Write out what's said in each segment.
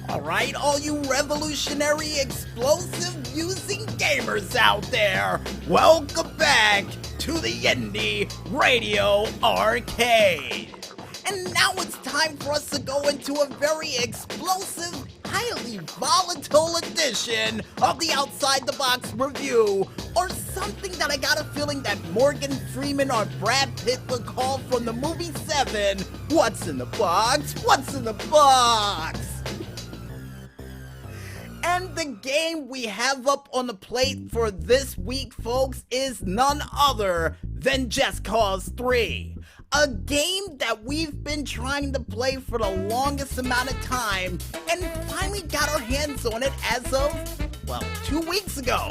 Alright, all you revolutionary, explosive-using gamers out there, welcome back to the Indy Radio Arcade. And now it's time for us to go into a very explosive, highly volatile edition of the Outside the Box review, or something that I got a feeling that Morgan Freeman or Brad Pitt would call from the movie Seven, What's in the Box? What's in the Box? And the game we have up on the plate for this week, folks, is none other than Just Cause 3. A game that we've been trying to play for the longest amount of time, and finally got our hands on it as of, well, 2 weeks ago.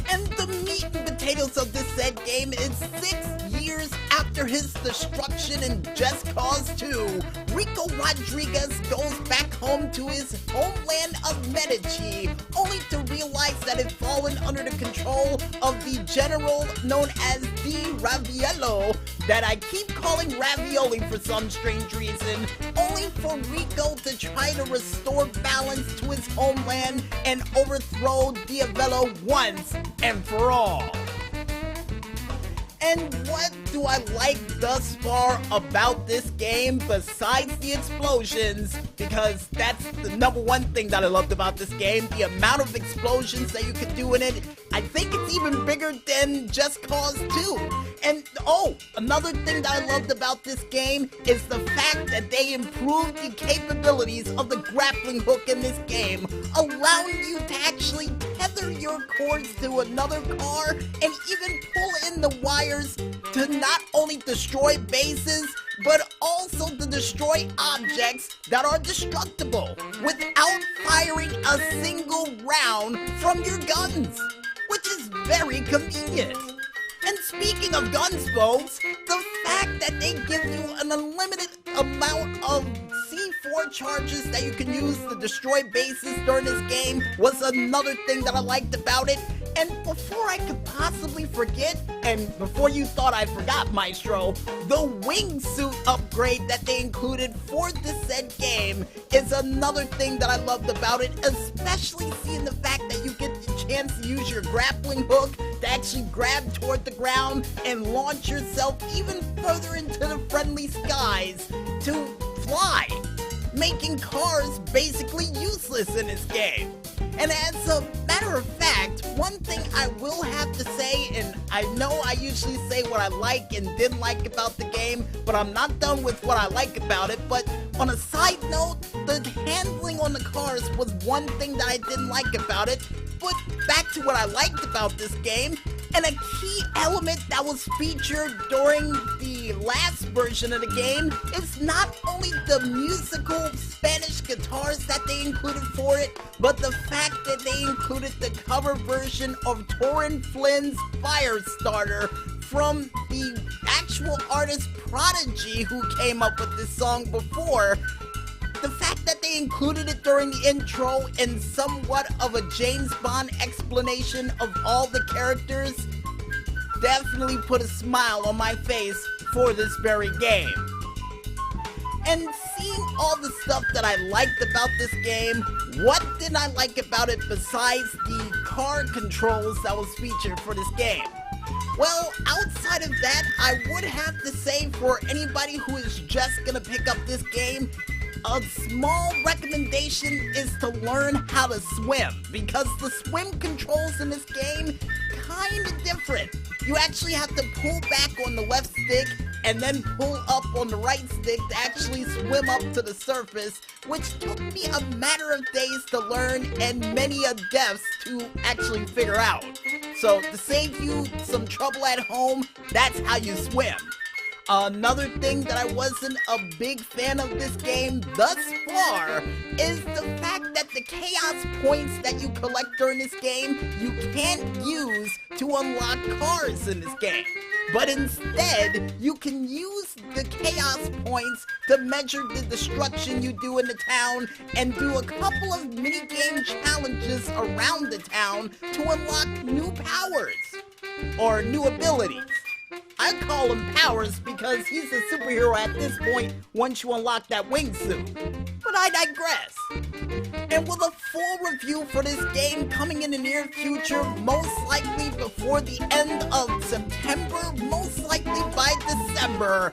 And the meat and potatoes of this said game is 6 years after his destruction in Just Cause 2, Rico Rodriguez goes back home to his homeland of Medici, only to realize that it's fallen under the control of the general known as the Raviello, that I keep calling Ravioli for some strange reason, only for Rico to try to restore balance to his homeland and overthrow Lvl once and for all. And what do I like thus far about this game besides the explosions? Because that's the number one thing that I loved about this game, the amount of explosions that you could do in it. I think it's even bigger than Just Cause 2. And another thing that I loved about this game is the fact that they improved the capabilities of the grappling hook in this game, allowing you to actually tether your cords to another car and even pull in the wires to not only destroy bases, but also to destroy objects that are destructible without firing a single round from your guns, which is very convenient. And speaking of guns, folks, the fact that they give you an unlimited amount of C4 charges that you can use to destroy bases during this game was another thing that I liked about it. And before I could possibly forget, and before you thought I forgot, Maestro, the wingsuit upgrade that they included for this said game is another thing that I loved about it, especially seeing the fact that you get the chance to use your grappling hook to actually grab toward the ground and launch yourself even further into the friendly skies to fly, making cars basically useless in this game. And as a matter of fact, one thing I will have to say, and I know I usually say what I like and didn't like about the game, but I'm not done with what I like about it, but on a side note, the handling on the cars was one thing that I didn't like about it. But back to what I liked about this game, and a key element that was featured during the last version of the game is not only the musical Spanish guitars that they included for it, but the fact that they included the cover version of Torrin Flynn's Firestarter from the actual artist Prodigy who came up with this song before. The fact that they included it during the intro and somewhat of a James Bond explanation of all the characters definitely put a smile on my face for this very game. And seeing all the stuff that I liked about this game, what did I like about it besides the car controls that was featured for this game? Well, outside of that, I would have to say for anybody who is just gonna pick up this game, a small recommendation is to learn how to swim, because the swim controls in this game kinda different. You actually have to pull back on the left stick and then pull up on the right stick to actually swim up to the surface, which took me a matter of days to learn and many a deaths to actually figure out. So to save you some trouble at home, that's how you swim. Another thing that I wasn't a big fan of this game thus far is the fact that the chaos points that you collect during this game you can't use to unlock cars in this game. But instead, you can use the chaos points to measure the destruction you do in the town and do a couple of mini-game challenges around the town to unlock new powers or new abilities. I call him Powers because he's a superhero at this point once you unlock that wingsuit. But I digress. And with a full review for this game coming in the near future, most likely before the end of September, most likely by December,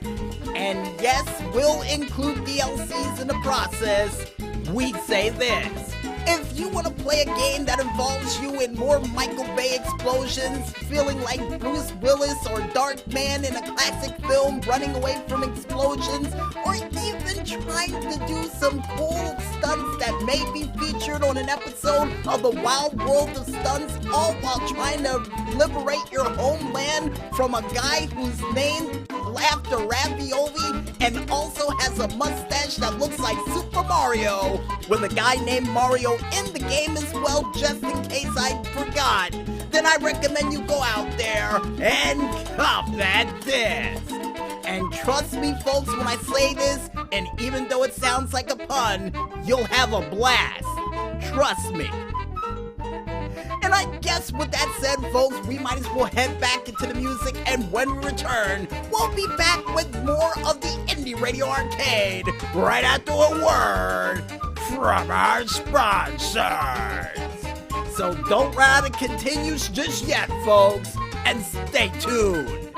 and yes, will include DLCs in the process, we'd say this. If you want to play a game that involves you in more Michael Bay explosions, feeling like Bruce Willis or Darkman in a classic film running away from explosions, or even trying to do some cool stunts that may be featured on an episode of The Wild World of Stunts, all while trying to liberate your homeland from a guy whose name after ravioli and also has a mustache that looks like Super Mario, with a guy named Mario in the game as well, just in case I forgot, then I recommend you go out there and cop that disc. And trust me folks when I say this, and even though it sounds like a pun, you'll have a blast. Trust me. And I guess with that said, folks, we might as well head back into the music, and when we return, we'll be back with more of the Indie Radio Arcade right after a word from our sponsors. So don't run out of continues just yet, folks, and stay tuned.